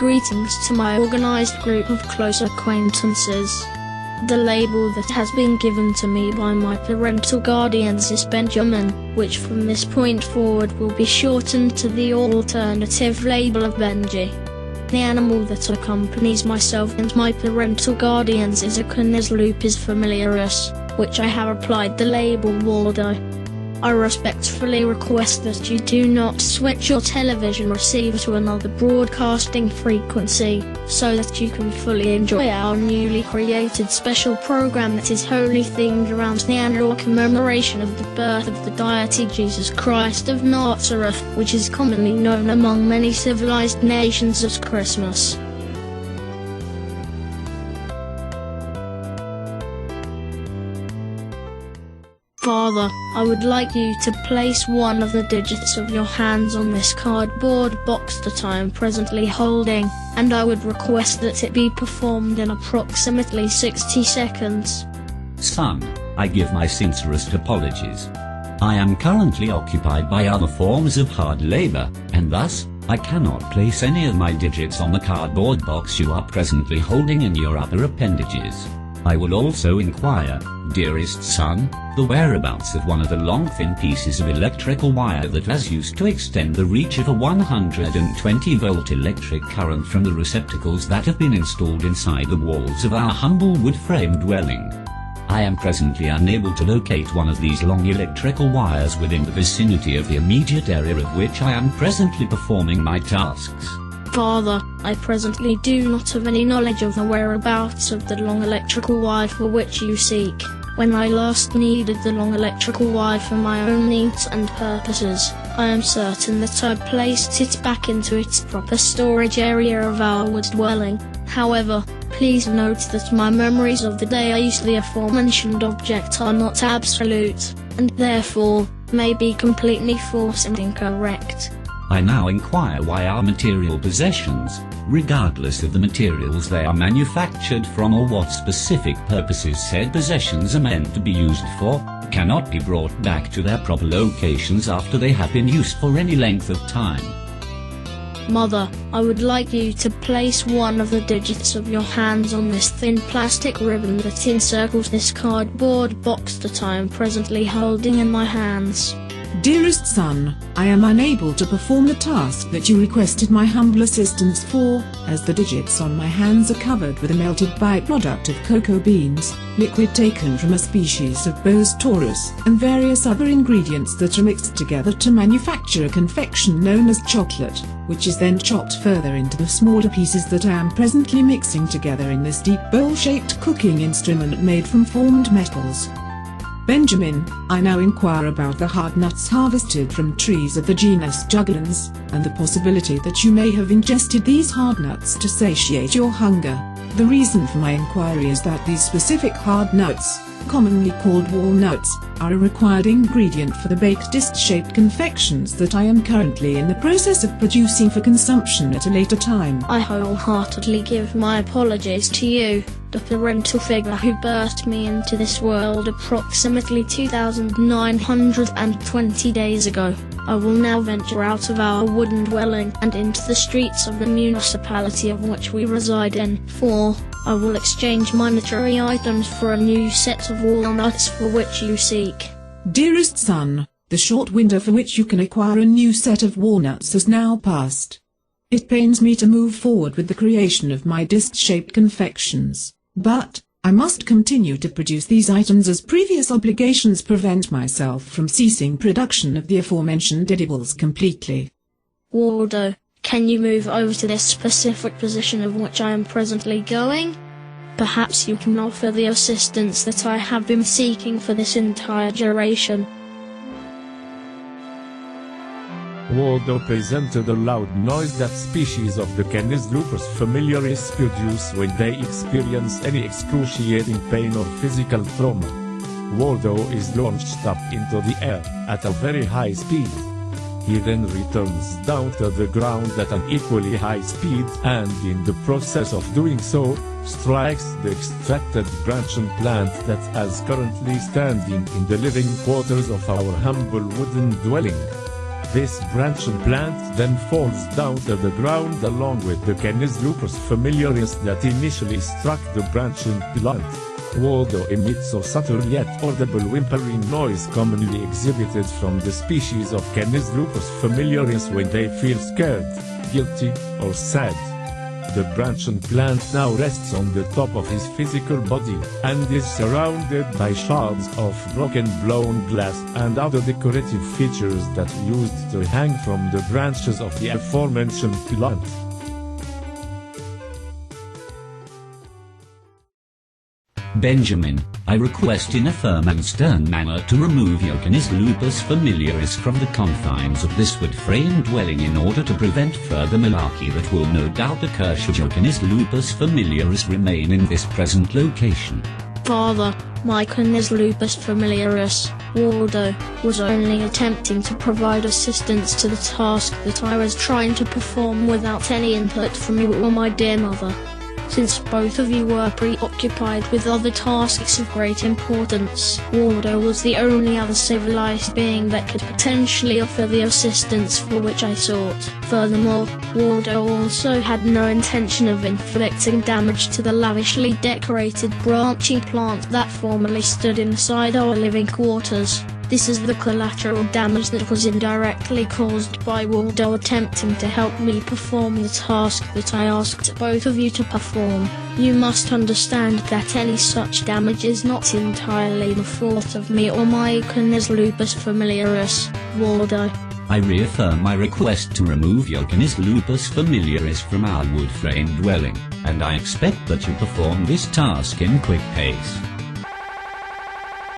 greetings to my organized group of close acquaintances. The label that has been given to me by my parental guardians is Benjamin, which from this point forward will be shortened to the alternative label of Benji. The animal that accompanies myself and my parental guardians is a Canis lupus familiaris, which I have applied the label Waldo. I respectfully request that you do not switch your television receiver to another broadcasting frequency, so that you can fully enjoy our newly created special program that is wholly themed around the annual commemoration of the birth of the deity Jesus Christ of Nazareth, which is commonly known among many civilized nations as Christmas. Father, I would like you to place one of the digits of your hands on this cardboard box that I am presently holding, and I would request that it be performed in approximately 60 seconds. Son, I give my sincerest apologies. I am currently occupied by other forms of hard labor, and thus, I cannot place any of my digits on the cardboard box you are presently holding in your upper appendages. I will also inquire, dearest son, the whereabouts of one of the long thin pieces of electrical wire that was used to extend the reach of a 120-volt electric current from the receptacles that have been installed inside the walls of our humble wood-frame dwelling. I am presently unable to locate one of these long electrical wires within the vicinity of the immediate area of which I am presently performing my tasks. Father, I presently do not have any knowledge of the whereabouts of the long electrical wire for which you seek. When I last needed the long electrical wire for my own needs and purposes, I am certain that I placed it back into its proper storage area of our wood dwelling. However, please note that my memories of the day I used the aforementioned object are not absolute, and therefore, may be completely false and incorrect. I now inquire why our material possessions, regardless of the materials they are manufactured from or what specific purposes said possessions are meant to be used for, cannot be brought back to their proper locations after they have been used for any length of time. Mother, I would like you to place one of the digits of your hands on this thin plastic ribbon that encircles this cardboard box that I am presently holding in my hands. Dearest son, I am unable to perform the task that you requested my humble assistance for, as the digits on my hands are covered with a melted byproduct of cocoa beans, liquid taken from a species of Bos taurus, and various other ingredients that are mixed together to manufacture a confection known as chocolate, which is then chopped further into the smaller pieces that I am presently mixing together in this deep bowl-shaped cooking instrument made from formed metals. Benjamin, I now inquire about the hard nuts harvested from trees of the genus Juglans, and the possibility that you may have ingested these hard nuts to satiate your hunger. The reason for my inquiry is that these specific hard nuts, commonly called walnuts, are a required ingredient for the baked disc-shaped confections that I am currently in the process of producing for consumption at a later time. I wholeheartedly give my apologies to you, the parental figure who birthed me into this world approximately 2,920 days ago. I will now venture out of our wooden dwelling and into the streets of the municipality of which we reside in, for I will exchange my monetary items for a new set of walnuts for which you seek. Dearest son, the short window for which you can acquire a new set of walnuts has now passed. It pains me to move forward with the creation of my disc-shaped confections, but I must continue to produce these items as previous obligations prevent myself from ceasing production of the aforementioned edibles completely. Waldo, can you move over to this specific position of which I am presently going? Perhaps you can offer the assistance that I have been seeking for this entire duration. Waldo presented a loud noise that species of the Canis lupus familiaris produce when they experience any excruciating pain or physical trauma. Waldo is launched up into the air at a very high speed. He then returns down to the ground at an equally high speed and in the process of doing so, strikes the extracted branching plant that is currently standing in the living quarters of our humble wooden dwelling. This branching plant then falls down to the ground along with the Canis lupus familiaris that initially struck the branching plant. Waldo emits a subtle yet audible whimpering noise commonly exhibited from the species of Canis lupus familiaris when they feel scared, guilty, or sad. The branching plant now rests on the top of his physical body, and is surrounded by shards of broken blown glass and other decorative features that used to hang from the branches of the aforementioned plant. Benjamin, I request in a firm and stern manner to remove your Canis lupus familiaris from the confines of this wood-frame dwelling in order to prevent further malarkey that will no doubt occur should your Canis lupus familiaris remain in this present location. Father, my Canis lupus familiaris, Waldo, was only attempting to provide assistance to the task that I was trying to perform without any input from you or my dear mother. Since both of you were preoccupied with other tasks of great importance, Waldo was the only other civilized being that could potentially offer the assistance for which I sought. Furthermore, Waldo also had no intention of inflicting damage to the lavishly decorated branching plant that formerly stood inside our living quarters. This is the collateral damage that was indirectly caused by Waldo attempting to help me perform the task that I asked both of you to perform. You must understand that any such damage is not entirely the fault of me or my Canis lupus familiaris, Waldo. I reaffirm my request to remove your Canis lupus familiaris from our wood-frame dwelling, and I expect that you perform this task in quick haste.